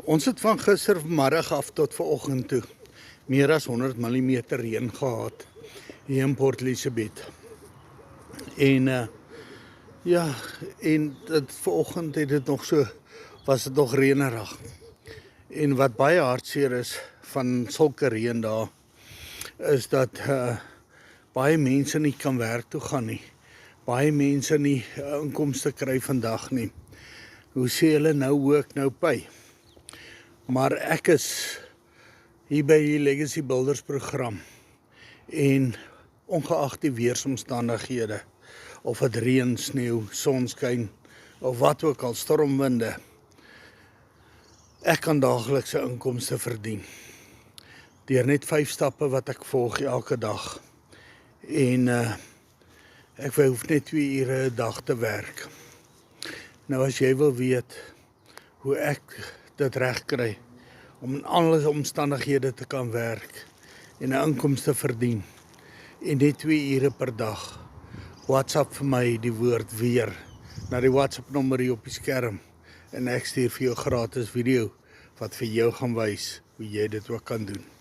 Ons het van gistermiddag af tot vanoggend toe meer as 100 mm reën gehad hier in Port Elizabeth. En en dit vanoggend het dit nog so, was dit nog reënerig. En wat baie hartseer is van sulke reën daar, is dat baie mense nie kan werk toe gaan nie. Baie mense nie inkomste kry vandag nie. Hoe sê hulle nou work, nou pay? Maar ek is hier by die Legacy Builders program en ongeag die weersomstandighede, of het reën, sneeu, sonskyn of wat ook al, stormwinde, ek kan daaglikse inkomste verdien deur net 5 stappe wat ek volg elke dag. En ek hoef net 2 ure 'n dag te werk. Nou as jy wil weet hoe ek dit reg kry om in alle omstandighede te kan werk en 'n inkomste verdien en net 2 ure per dag, WhatsApp vir my die woord weer na die WhatsApp nommer hier op die skerm en ek stuur vir jou gratis video wat vir jou gaan wys hoe jy dit ook kan doen.